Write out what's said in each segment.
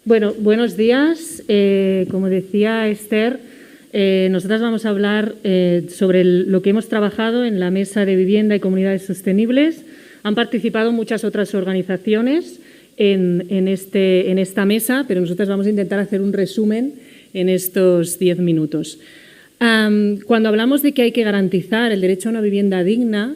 Bueno, buenos días. Como decía Esther, nosotras vamos a hablar sobre lo que hemos trabajado en la Mesa de Vivienda y Comunidades Sostenibles. Han participado muchas otras organizaciones en esta mesa, pero nosotras vamos a intentar hacer un resumen en estos 10 minutos. Cuando hablamos de que hay que garantizar el derecho a una vivienda digna,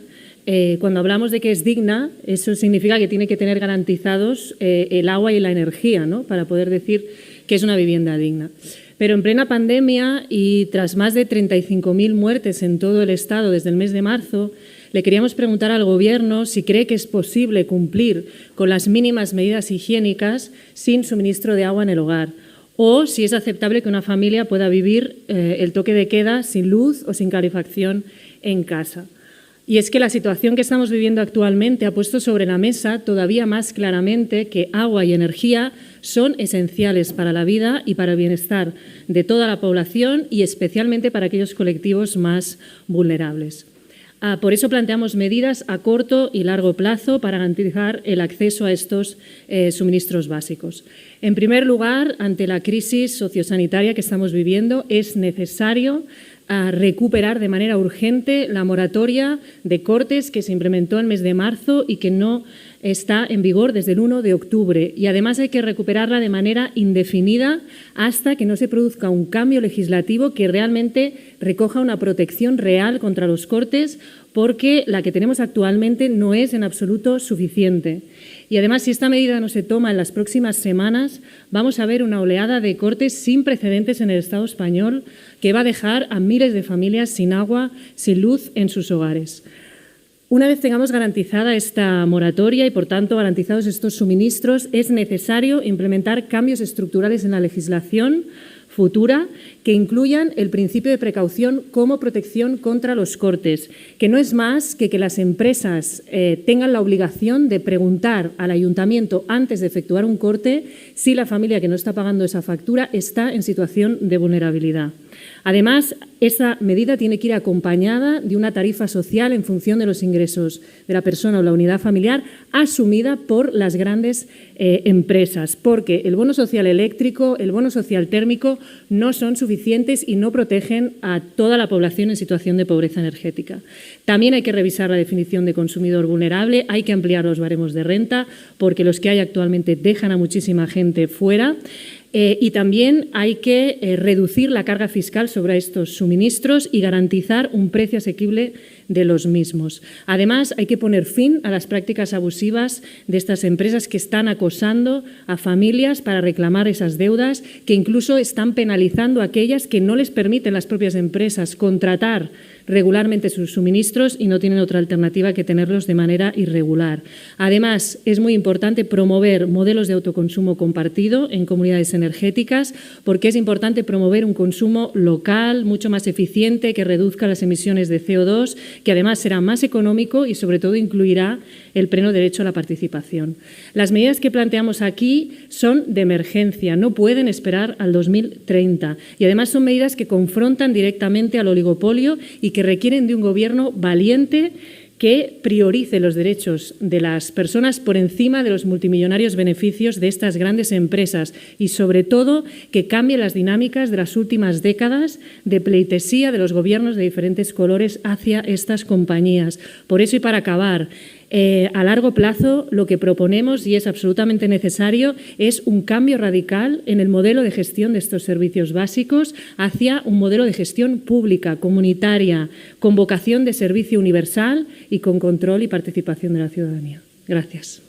cuando hablamos de que es digna, eso significa que tiene que tener garantizados el agua y la energía, ¿no?, para poder decir que es una vivienda digna. Pero en plena pandemia y tras más de 35.000 muertes en todo el Estado desde el mes de marzo, le queríamos preguntar al Gobierno si cree que es posible cumplir con las mínimas medidas higiénicas sin suministro de agua en el hogar, o si es aceptable que una familia pueda vivir el toque de queda sin luz o sin calefacción en casa. Y es que la situación que estamos viviendo actualmente ha puesto sobre la mesa todavía más claramente que agua y energía son esenciales para la vida y para el bienestar de toda la población y especialmente para aquellos colectivos más vulnerables. Por eso planteamos medidas a corto y largo plazo para garantizar el acceso a estos suministros básicos. En primer lugar, ante la crisis sociosanitaria que estamos viviendo, es necesario recuperar de manera urgente la moratoria de cortes que se implementó el mes de marzo y que no está en vigor desde el 1 de octubre. Y además hay que recuperarla de manera indefinida hasta que no se produzca un cambio legislativo que realmente recoja una protección real contra los cortes, porque la que tenemos actualmente no es en absoluto suficiente. Y además, si esta medida no se toma en las próximas semanas, vamos a ver una oleada de cortes sin precedentes en el Estado español que va a dejar a miles de familias sin agua, sin luz en sus hogares. Una vez tengamos garantizada esta moratoria y, por tanto, garantizados estos suministros, es necesario implementar cambios estructurales en la legislación futura que incluyan el principio de precaución como protección contra los cortes, que no es más que las empresas tengan la obligación de preguntar al ayuntamiento antes de efectuar un corte si la familia que no está pagando esa factura está en situación de vulnerabilidad. Además, esa medida tiene que ir acompañada de una tarifa social en función de los ingresos de la persona o la unidad familiar asumida por las grandes empresas, porque el bono social eléctrico, el bono social térmico no son suficientes y no protegen a toda la población en situación de pobreza energética. También hay que revisar la definición de consumidor vulnerable, hay que ampliar los baremos de renta, porque los que hay actualmente dejan a muchísima gente fuera. Y también hay que reducir la carga fiscal sobre estos suministros y garantizar un precio asequible de los mismos. Además, hay que poner fin a las prácticas abusivas de estas empresas que están acosando a familias para reclamar esas deudas, que incluso están penalizando a aquellas que no les permiten las propias empresas contratar regularmente sus suministros y no tienen otra alternativa que tenerlos de manera irregular. Además, es muy importante promover modelos de autoconsumo compartido en comunidades energéticas, porque es importante promover un consumo local mucho más eficiente que reduzca las emisiones de CO2, que además será más económico y sobre todo incluirá el pleno derecho a la participación. Las medidas que planteamos aquí son de emergencia, no pueden esperar al 2030 y además son medidas que confrontan directamente al oligopolio y que requieren de un Gobierno valiente que priorice los derechos de las personas por encima de los multimillonarios beneficios de estas grandes empresas y, sobre todo, que cambie las dinámicas de las últimas décadas de pleitesía de los gobiernos de diferentes colores hacia estas compañías. Por eso, y para acabar, a largo plazo lo que proponemos, y es absolutamente necesario, es un cambio radical en el modelo de gestión de estos servicios básicos hacia un modelo de gestión pública, comunitaria, con vocación de servicio universal y con control y participación de la ciudadanía. Gracias.